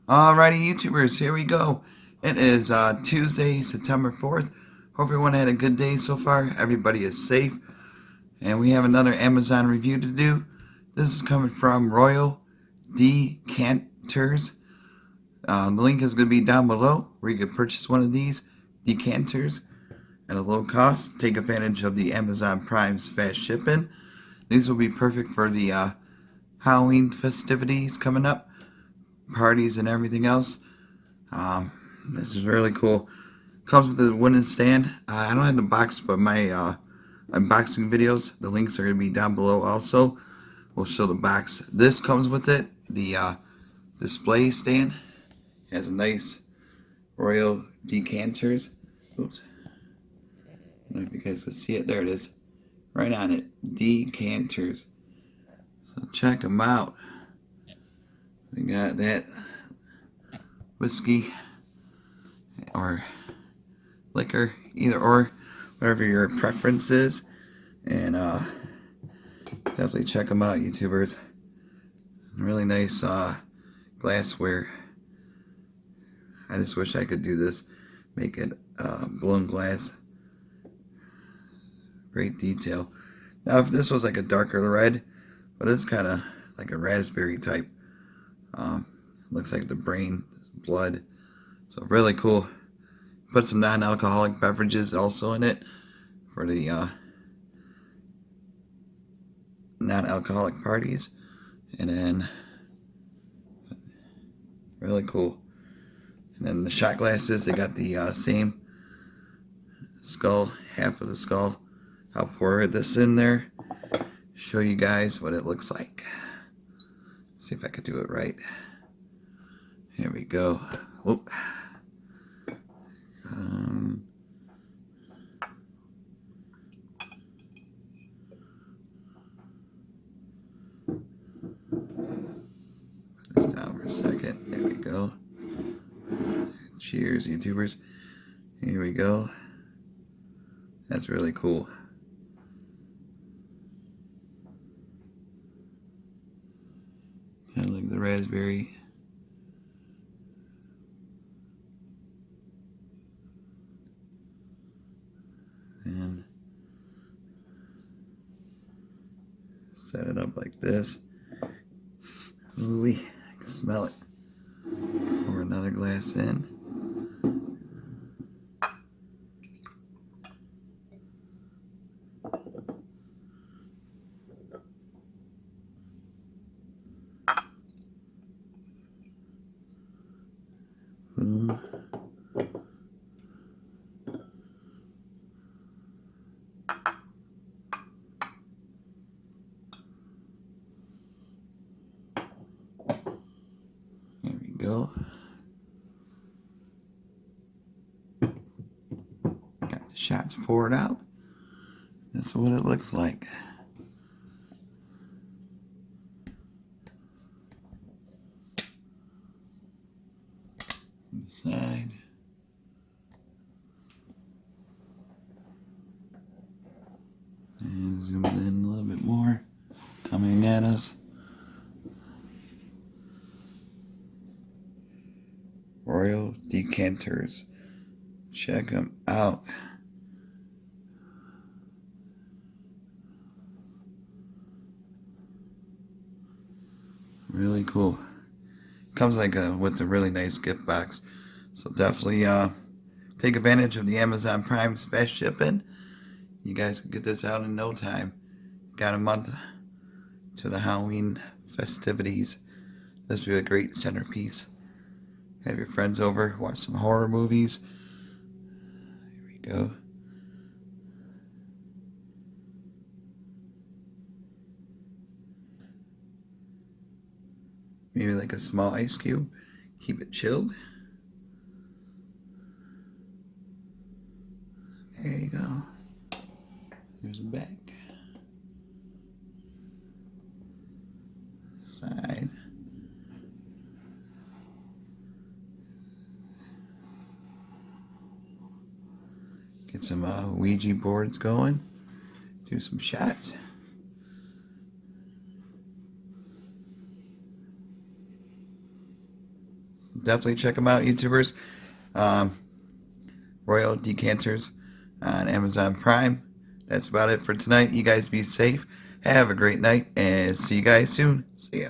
Alrighty, YouTubers, here we go. It is Tuesday, September 4th. Hope everyone had a good day so far. Everybody is safe. And we have another Amazon review to do. This is coming from Royal Decanters. The link is going to be down below where you can purchase one of these decanters at a low cost. Take advantage of the Amazon Prime's fast shipping. These will be perfect for the Halloween festivities coming up, parties and everything else. This is really cool. Comes with a wooden stand. I don't have the box, but my unboxing videos, the links are going to be down below also. We'll show the box. This comes with it. The display stand has a nice Royal Decanters. Oops. I don't know if you guys can see it. There it is. Right on it. Decanters. So check them out. We got that whiskey or liquor, either or, whatever your preference is. And definitely check them out, YouTubers. Really nice glassware. I just wish I could do this. Make it blown glass. Great detail. Now, if this was like a darker red, but it's kind of like a raspberry type. Looks like the brain, blood. So really cool. Put some non-alcoholic beverages also in it for the non-alcoholic parties. And then really cool. And then the shot glasses, they got the same skull, half of the skull. I'll pour this in there, show you guys what it looks like. See if I could do it right. Here we go. Whoop. Put this down for a second. There we go. Cheers, YouTubers. Here we go. That's really cool. Kind of like the raspberry. And set it up like this. Ooh, I can smell it. Pour another glass in. Boom. There we go. Got the shots poured out. That's what it looks like. Side. And zoom it in a little bit more. Coming at us. Royal Decanters. Check them out. Really cool. Comes like with a really nice gift box. So definitely take advantage of the Amazon Prime's fast shipping. You guys can get this out in no time. Got a month to the Halloween festivities. This will be a great centerpiece. Have your friends over, watch some horror movies. Here we go. Maybe like a small ice cube. Keep it chilled. There you go. Here's the back. Side. Get some Ouija boards going. Do some shots. definitely check them out, YouTubers. Um, Royal Decanters on Amazon Prime. That's about it for tonight. You guys be safe. Have a great night, and see you guys soon. See ya.